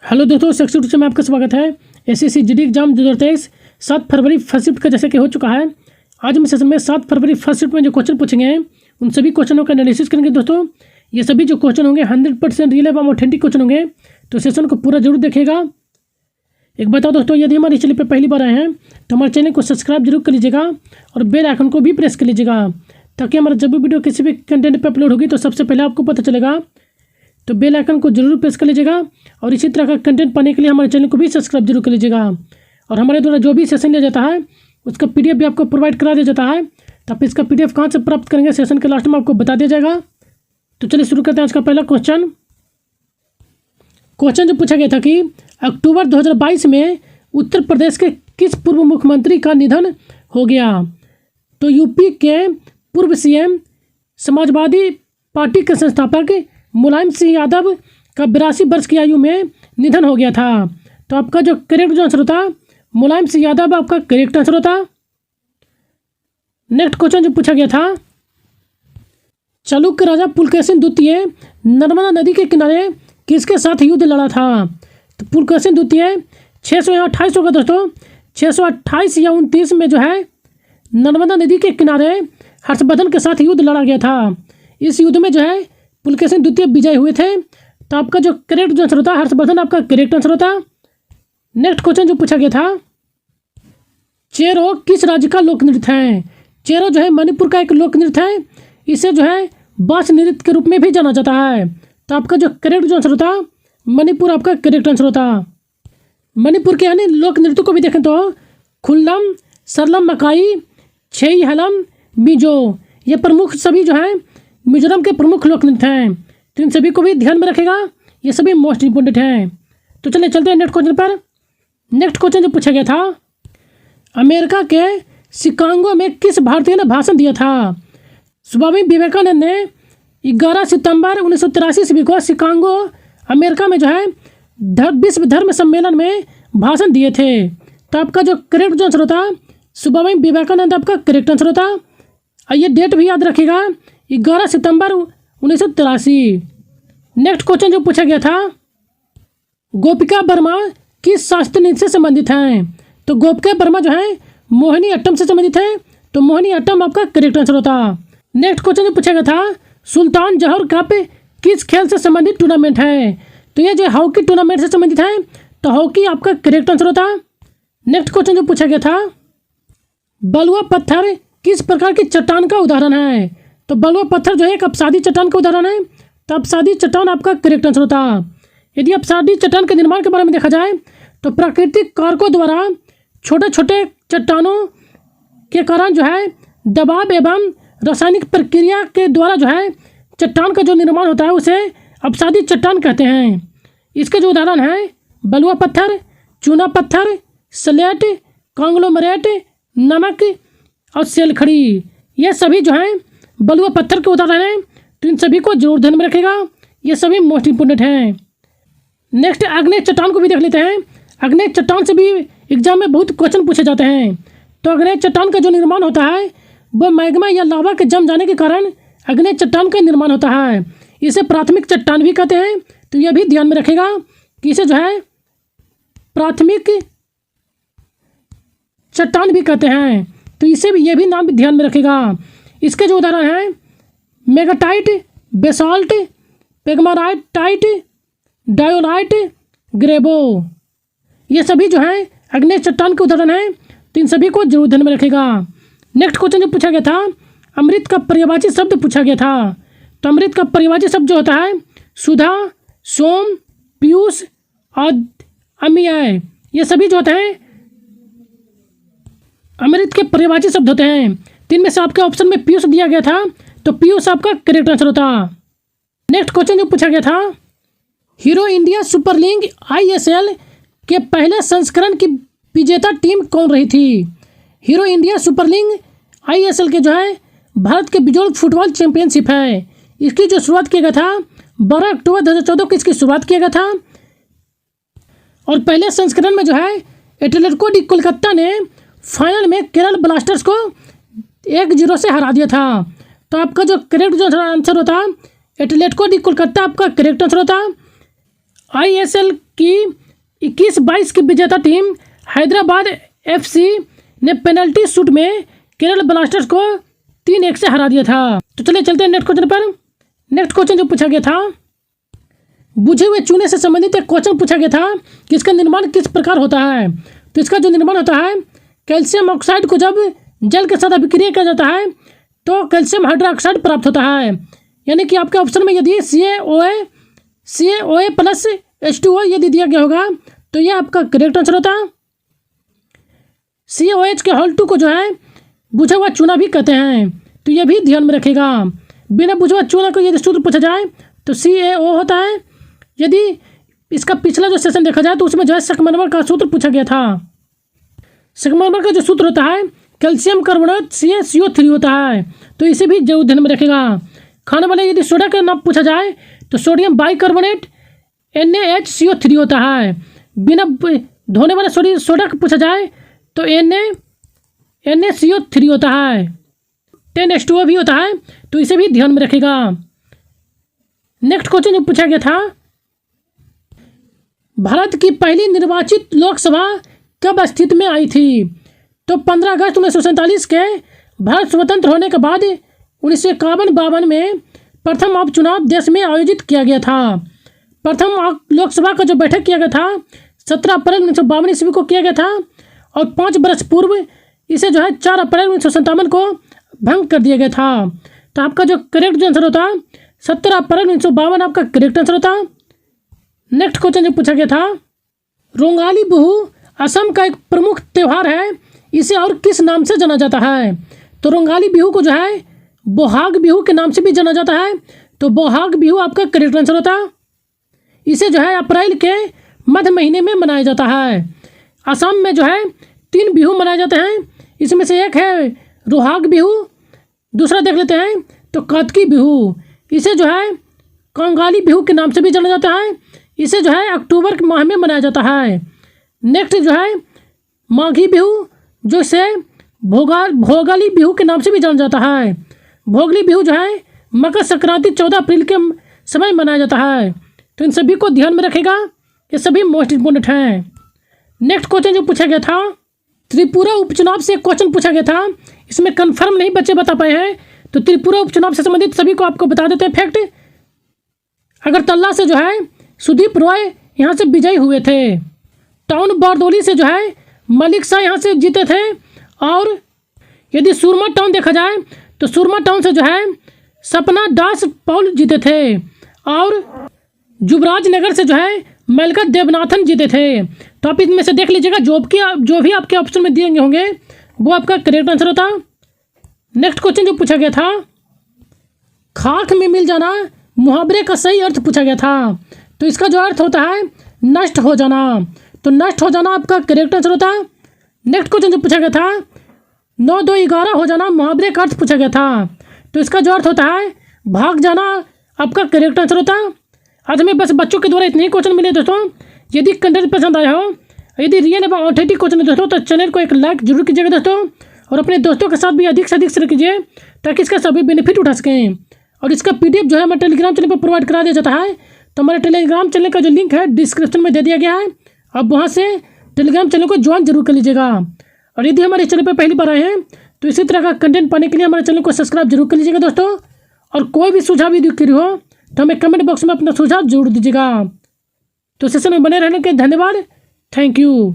Hello दोस्तों, section 2 में आपका स्वागत है। एसएससी जीडी एग्जाम 2023 7 फरवरी फर्स्ट शिफ्ट का जैसे कि हो चुका है। आज हम सेशन में 7 फरवरी फर्स्ट शिफ्ट में जो क्वेश्चन पूछेंगे उन सभी क्वेश्चनों का एनालिसिस करेंगे। दोस्तों ये सभी जो क्वेश्चन होंगे 100% रियल एवं ऑथेंटिक क्वेश्चन होंगे, तो सेशन को पूरा जरूर देखिएगा। एक बताओ दोस्तों, यदि हमारे चैनल पर पहली बार आए हैं तो हमारे चैनल को सब्सक्राइब जरूर कर लीजिएगा और बेल आइकन को भी प्रेस कर लीजिएगा, ताकि हमारा जब भी वीडियो किसी भी कंटेंट पर अपलोड होगी तो सबसे पहले आपको पता चलेगा। तो बेल आइकन को जरूर प्रेस कर लीजिएगा और इसी तरह का कंटेंट पाने के लिए हमारे चैनल को भी सब्सक्राइब जरूर कर लीजिएगा। और हमारे द्वारा जो भी सेशन लिया जाता है उसका पीडीएफ भी आपको प्रोवाइड करा दिया जाता है। तो आप इसका पीडीएफ कहाँ से प्राप्त करेंगे सेशन के लास्ट में आपको बता दिया जाएगा। तो चलिए शुरू करते हैं आज का पहला क्वेश्चन। जो पूछा गया था कि अक्टूबर 2022 में उत्तर प्रदेश के किस पूर्व मुख्यमंत्री का निधन हो गया। तो यूपी के पूर्व सीएम समाजवादी पार्टी के संस्थापक मुलायम सिंह यादव का 82 वर्ष की आयु में निधन हो गया था। तो आपका जो करेक्ट जो आंसर होता मुलायम सिंह यादव आपका करेक्ट आंसर होता। नेक्स्ट क्वेश्चन जो पूछा गया था, चालुक्य राजा पुलकेशिन द्वितीय नर्मदा नदी के किनारे किसके साथ युद्ध लड़ा था। तो पुलकेशिन द्वितीय 628 होगा दोस्तों, 628 या 29 में जो है नर्मदा नदी के किनारे हर्षवर्धन के साथ युद्ध लड़ा गया था। इस युद्ध में जो है पुलकेशिन द्वितीय विजय हुए थे। तो आपका जो करेक्ट जो आंसर होता है हर्षवर्धन आपका करेक्ट आंसर होता। नेक्स्ट क्वेश्चन जो पूछा गया था, चेरो किस राज्य का लोक नृत्य है। चेरो जो है मणिपुर का एक लोक नृत्य है। इसे जो है बास नृत्य के रूप में भी जाना जाता है। तो आपका जो करेक्ट जो आंसर होता मणिपुर आपका करेक्ट आंसर होता। मणिपुर के यानी लोक नृत्य को भी देखें तो खुल्लम, सरलम मकाई, छेई हलम, मिजो, ये प्रमुख सभी जो है मिजोरम के प्रमुख लोक नृत्य हैं। तो इन सभी को भी ध्यान में रखेगा, ये सभी मोस्ट इंपोर्टेंट हैं। तो चलिए चलते हैं नेक्स्ट क्वेश्चन पर। नेक्स्ट क्वेश्चन जो पूछा गया था, अमेरिका के शिकागो में किस भारतीय ने भाषण दिया था। स्वामी विवेकानंद ने 11 सितंबर 1983 ईस्वी को शिकागो अमेरिका में जो है विश्व धर्म सम्मेलन में भाषण दिए थे। तो आपका जो करेक्ट जो आंसर होता स्वामी विवेकानंद आपका करेक्ट आंसर होता। ये डेट भी याद रखिएगा, 11 सितंबर 1983। नेक्स्ट क्वेश्चन जो पूछा गया था, गोपिका वर्मा किस शास्त्रीय नृत्य से संबंधित हैं। तो गोपिका वर्मा जो है मोहिनी अट्टम से संबंधित है। तो मोहिनी अट्टम आपका करेक्ट आंसर होता। नेक्स्ट क्वेश्चन जो पूछा गया था, सुल्तान जौहर कप किस खेल से संबंधित टूर्नामेंट है। तो ये जो हॉकी टूर्नामेंट से संबंधित है, तो हॉकी आपका करेक्ट आंसर होता। नेक्स्ट क्वेश्चन जो पूछा गया था, बलुआ पत्थर किस प्रकार की चट्टान का उदाहरण है। तो बलुआ पत्थर जो है एक अपसादी चट्टान का उदाहरण है। तो अपसादी चट्टान आपका करेक्ट आंसर होता। यदि अपसादी चट्टान के निर्माण के बारे में देखा जाए तो प्राकृतिक कारकों द्वारा छोटे छोटे चट्टानों के कारण जो है दबाव एवं रासायनिक प्रक्रिया के द्वारा जो है चट्टान का जो निर्माण होता है उसे अपसादी चट्टान कहते हैं। इसके जो उदाहरण हैं बलुआ पत्थर, चूना पत्थर, स्लेट, कांग्लोमरेट, नमक और सेलखड़ी, ये सभी जो हैं बलुआ पत्थर के उदाहरण हैं। तो इन सभी को जरूर ध्यान में रखेगा, ये सभी मोस्ट इंपोर्टेंट हैं। नेक्स्ट आग्नेय चट्टान को भी देख लेते हैं। आग्नेय चट्टान से भी एग्जाम में बहुत क्वेश्चन पूछे जाते हैं। तो आग्नेय चट्टान का जो निर्माण होता है वह मैग्मा या लावा के जम जाने के कारण आग्नेय चट्टान का निर्माण होता है। इसे प्राथमिक चट्टान भी कहते हैं। तो यह भी ध्यान में रखेगा कि इसे जो है प्राथमिक चट्टान भी कहते हैं। तो इसे भी, ये भी नाम भी ध्यान में रखेगा। इसके जो उदाहरण हैं मेगाटाइट, बेसाल्ट, पेगमाटाइट, डायोलाइट, ग्रेबो, ये सभी जो हैं आग्नेय चट्टान के उदाहरण हैं। तो इन सभी को जरूर ध्यान में रखेगा। नेक्स्ट क्वेश्चन जो पूछा गया था, अमृत का पर्यायवाची शब्द पूछा गया था। तो अमृत का पर्यायवाची शब्द जो होता है सुधा, सोम, पीयूष और अमिय, ये सभी जो होते हैं अमृत के पर्यायवाची शब्द होते हैं। तीन में से आपके ऑप्शन में पीयूष दिया गया था, तो पीयूष आपका करेक्ट आंसर होता। नेक्स्ट क्वेश्चन जो पूछा गया था, hero India super league ISL के पहले संस्करण की विजेता टीम कौन रही थी। Hero India super league ISL के जो है भारत के बिजोड़ फुटबॉल चैंपियनशिप है। इसकी जो शुरुआत किया गया था 12 अक्टूबर 2014 को इसकी शुरुआत किया गया था। और पहले संस्करण में जो है एटलेटिको डी कोलकाता ने फाइनल में केरल ब्लास्टर्स को 1-0 से हरा दिया था। तो आपका जो करेक्ट जो आंसर होता एटलेटिको डी कोलकाता आपका करेक्ट आंसर होता। ISL कि 21-22 की विजेता टीम हैदराबाद FC ने पेनल्टी शूट में केरल ब्लास्टर्स को 3-1 से हरा दिया था। तो चलिए चलते हैं नेक्स्ट क्वेश्चन पर। नेक्स्ट क्वेश्चन जो पूछा गया था, बुझे हुए चूने से संबंधित एक क्वेश्चन पूछा गया था कि इसका निर्माण किस प्रकार होता है। तो इसका जो निर्माण होता है, कैल्शियम ऑक्साइड को जब जल के साथ अभिक्रिया किया जाता है तो कैल्शियम हाइड्रोक्साइड प्राप्त होता है। यानी कि आपके ऑप्शन में यदि CaOA प्लस H2O यदि दिया गया होगा तो यह आपका करेक्ट आंसर होता है। CaOH के होल 2 को जो है बुझा हुआ चूना भी कहते हैं, तो यह भी ध्यान में रखेगा। बिना बुझा हुआ चूना को यदि सूत्र पूछा जाए तो CaO होता है। यदि इसका पिछला जो सेशन देखा जाए तो उसमें जो है सकमरमर का सूत्र पूछा गया था। सकमरमर का जो सूत्र होता है कैल्शियम कार्बोनेट CaCO3 होता है, तो इसे भी जरूर ध्यान में रखेगा। खाने वाले यदि सोडा का नाम पूछा जाए तो सोडियम बाइकार्बोनेट NaHCO3 होता है। बिना धोने वाले सोडा का पूछा जाए तो NaCO3 होता है। 10H2O भी होता है, तो इसे भी ध्यान में रखेगा। नेक्स्ट क्वेश्चन जो पूछा गया था, भारत की पहली निर्वाचित लोकसभा कब अस्तित्व में आई थी। तो 15 अगस्त 1947 के भारत स्वतंत्र होने के बाद 1951-52 में प्रथम उपचुनाव देश में आयोजित किया गया था। प्रथम लोकसभा का जो बैठक किया गया था 17 अप्रैल 1952 ईस्वी को किया गया था, और 5 वर्ष पूर्व इसे जो है 4 अप्रैल 1957 को भंग कर दिया गया था। तो आपका जो करेक्ट आंसर होता 17 अप्रैल 1952 आपका करेक्ट आंसर होता। नेक्स्ट क्वेश्चन जो पूछा गया था, रोंगाली बिहू असम का एक प्रमुख त्यौहार है, इसे और किस नाम से जाना जाता है। तो रोंगाली बिहू को जो है बोहाग बिहू के नाम से भी जाना जाता है, तो बोहाग बिहू आपका करेक्ट आंसर होता। इसे जो है अप्रैल के मध्य महीने में मनाया जाता है। असम में जो है 3 बिहू मनाए जाते हैं, इसमें से एक है रोहाग बिहू, दूसरा देख लेते हैं तो कातकी बिहू, इसे जो है कंगाली बिहू के नाम से भी जाना जाता है। इसे जो है अक्टूबर के माह में मनाया जाता है। नेक्स्ट जो है माघी बिहू, जो इसे भोगाली बिहू के नाम से भी जाना जाता है। भोगली बिहू जो है मकर संक्रांति 14 अप्रैल के समय मनाया जाता है। तो इन सभी को ध्यान में रखेगा, ये सभी मोस्ट इम्पोर्टेंट हैं। नेक्स्ट क्वेश्चन जो पूछा गया था, त्रिपुरा उपचुनाव से क्वेश्चन पूछा गया था, इसमें कंफर्म नहीं बच्चे बता पाए हैं, तो त्रिपुरा उपचुनाव से संबंधित सभी को आपको बता देते हैं फैक्ट। अगरतला से जो है सुदीप रॉय यहाँ से विजयी हुए थे। टाउन बारदौली से जो है मलिक शाह यहाँ से जीते थे, और यदि सुरमा टाउन देखा जाए तो सुरमा टाउन से जो है सपना दास पॉल जीते थे, और युवराज नगर से जो है मलका देवनाथन जीते थे। तो आप इनमें से देख लीजिएगा, जो भी आपके ऑप्शन में दिए होंगे वो आपका करेक्ट आंसर होता। नेक्स्ट क्वेश्चन जो पूछा गया था, खाक में मिल जाना मुहावरे का सही अर्थ पूछा गया था। तो इसका जो अर्थ होता है नष्ट हो जाना, तो नष्ट हो जाना आपका करेक्ट आंसर होता। नेक्स्ट क्वेश्चन जो पूछा गया था, 9 2 11 हो जाना मुहावरे का अर्थ पूछा गया था। तो इसका जो अर्थ होता है भाग जाना आपका करेक्ट आंसर होता। आज हमें बस बच्चों के द्वारा इतने ही क्वेश्चन मिले दोस्तों। यदि कंटेंट पसंद आया हो, यदि रियल एवं ऑथेंटिक क्वेश्चन है दोस्तों, तो चैनल को एक लाइक जरूर कीजिएगा दोस्तों, और अपने दोस्तों के साथ भी अधिक से अधिक शेयर कीजिए ताकि इसका सभी बेनिफिट उठा सकें। और इसका PDF जो है हमारे टेलीग्राम चैनल पर प्रोवाइड करा दिया जाता है। तो हमारे टेलीग्राम चैनल का जो लिंक है डिस्क्रिप्शन में दे दिया गया है, आप वहाँ से टेलीग्राम चैनल को ज्वाइन जरूर कर लीजिएगा। और यदि हमारे चैनल पर पहली बार आए हैं तो इसी तरह का कंटेंट पाने के लिए हमारे चैनल को सब्सक्राइब जरूर कर लीजिएगा दोस्तों। और कोई भी सुझाव यदि की हो तो हमें कमेंट बॉक्स में अपना सुझाव जरूर दीजिएगा। तो सेशन में बने रहने के धन्यवाद। Thank you.